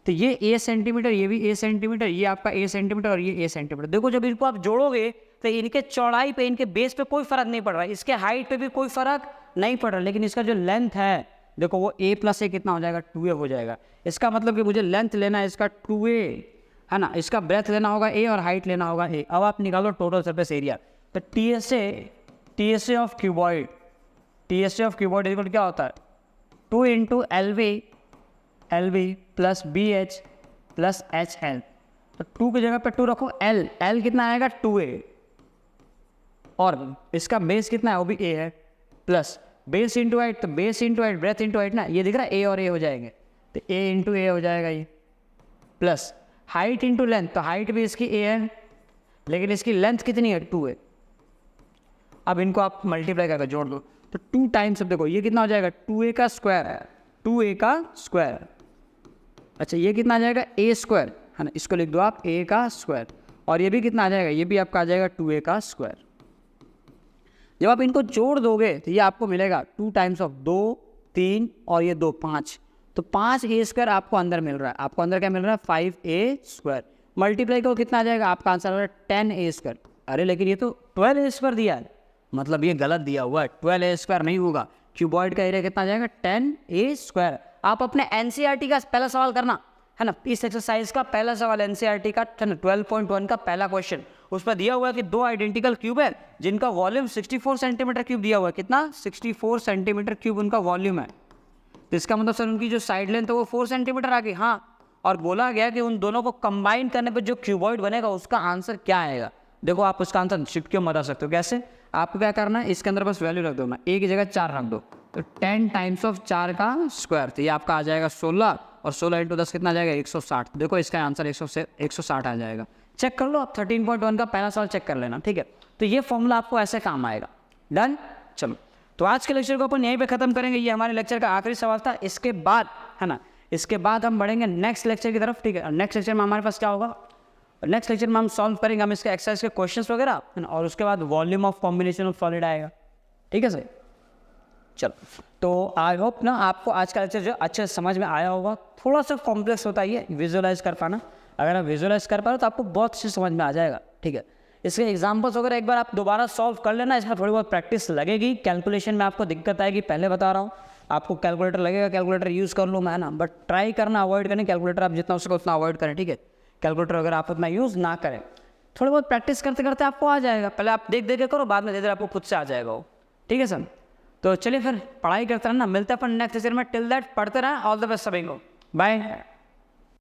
तो ये ए सेंटीमीटर, ये भी ए सेंटीमीटर, ये आपका ए सेंटीमीटर और ये ए सेंटीमीटर। देखो जब इनको आप जोड़ोगे तो इनके चौड़ाई पे, इनके बेस पे कोई फ़र्क नहीं पड़ रहा है, इसके हाइट पे भी कोई फ़र्क नहीं पड़ रहा, लेकिन इसका जो लेंथ है देखो वो a प्लस ए कितना हो जाएगा, 2a हो जाएगा। इसका मतलब कि मुझे लेंथ लेना है इसका 2a, है ना, इसका ब्रेथ लेना होगा a और हाइट लेना होगा a। अब आप निकालो टोटल सरफेस एरिया। तो TSA of cuboid, TSA of cuboid equal क्या होता है, 2 into LV plus BH plus HL। तो 2 की जगह पे 2 रखो, L कितना आएगा 2a, और इसका बेस कितना है वो भी a है, प्लस बेस इंटू हाइट, तो base into height breath into height ना, ये दिख रहा है a और a हो जाएंगे, तो a इंटू ए हो जाएगा ये, प्लस हाइट इंटू लेंथ, तो हाइट भी इसकी a है लेकिन इसकी लेंथ कितनी है 2 है। अब इनको आप मल्टीप्लाई करके जोड़ दो, तो 2 टाइम्स, अब देखो ये कितना हो जाएगा 2a का स्क्वायर है, 2a का स्क्वायर। अच्छा ये कितना आ जाएगा a स्क्वायर, है ना, इसको लिख दो आप a का स्क्वायर, और ये भी कितना आ जाएगा, ये भी आपका आ जाएगा 2a का स्क्वायर। जब आप इनको जोड़ दोगे तो ये आपको मिलेगा 2 टाइम्स ऑफ 2 3 और ये 2 5, तो 5a स्क्वायर आपको अंदर मिल रहा है। आपको अंदर क्या मिल रहा है 5a स्क्वायर। मल्टीप्लाई करो कितना आ जाएगा, आपका आंसर आ रहा है 10a स्क्वायर। अरे लेकिन ये तो 12a स्क्वायर दिया है, मतलब ये गलत दिया हुआ है, 12a स्क्वायर नहीं होगा। क्यूबॉइड का एरिया कितना आ जाएगा 10a स्क्वायर। आप अपने एनसीईआरटी का पहला सवाल करना है ना, इस एक्सरसाइज का पहला सवाल एनसीईआरटी का 12.1 का पहला क्वेश्चन, उस पर दिया हुआ है कि दो आइडेंटिकल क्यूब है जिनका वॉल्यूम 64 सेंटीमीटर क्यूब दिया हुआ है। कितना? 64 सेंटीमीटर क्यूब उनका वॉल्यूम है। तो इसका मतलब सर उनकी जो साइड लेंथ है वो 4 सेंटीमीटर आ गई। हाँ, और बोला गया कि उन दोनों को कंबाइन करने पर जो क्यूबॉइड बनेगा उसका आंसर क्या आएगा। देखो आप उसका आंसर शिफ्ट क्यों बता सकते हो। कैसे? आपको क्या करना है, इसके अंदर बस वैल्यू रख दो, मैं एक की जगह 4 रख दो, तो 10 टाइम्स ऑफ 4 का स्क्वायर, तो ये आपका आ जाएगा 16, और 16 इंटू 10 कितना आ जाएगा? 160। देखो इसका आंसर 160 आ जाएगा। चेक कर लो आप, 13.1 का पहला सवाल चेक कर लेना, ठीक है। तो ये फॉर्मूला आपको ऐसे काम आएगा। डन। चलो, तो आज के लेक्चर को अपन यहीं पे ख़त्म करेंगे। ये हमारे लेक्चर का आखिरी सवाल था। इसके बाद है ना, इसके बाद हम बढ़ेंगे नेक्स्ट लेक्चर की तरफ, ठीक है। नेक्स्ट लेक्चर में हमारे पास क्या होगा, नेक्स्ट लेक्चर में हम सॉल्व करेंगे हम इसके एक्सरसाइज के क्वेश्चंस वगैरह, है ना, और उसके बाद volume of combination of solid आएगा, ठीक है सर। चलो, तो आई होप ना आपको आज का लेक्चर जो अच्छे से समझ में आया होगा। थोड़ा सा कॉम्प्लेक्स होता है ये विजुअलाइज कर पाना, अगर आप विजुअलाइज कर पाओ तो आपको बहुत अच्छे समझ में आ जाएगा, ठीक है। इसके एग्जाम्पल्स वगैरह एक बार आप दोबारा सॉल्व कर लेना, इसमें थोड़ी बहुत प्रैक्टिस लगेगी। कैलकुलेशन में आपको दिक्कत आएगी, पहले बता रहा हूँ, आपको कैलकुलेटर लगेगा, कैलकुलेटर यूज़ कर लो मैं ना, बट ट्राई करना अवॉइड करें कैलकुलेटर, आप जितना हो सके उतना अवॉइड करें, ठीक है। कैलकुलेटर अगर आप उतना यूज़ ना करें, थोड़ी बहुत प्रैक्टिस करते करते आपको आ जाएगा। पहले आप देख के करो, बाद में धीरे धीरे आपको खुद से आ जाएगा वो, ठीक है सर। तो चलिए फिर पढ़ाई करते रहना, मिलते हैं अपन नेक्स्ट लेक्चर में। टिल दैट पढ़ते रहें। ऑल द बेस्ट सभी को, बाय।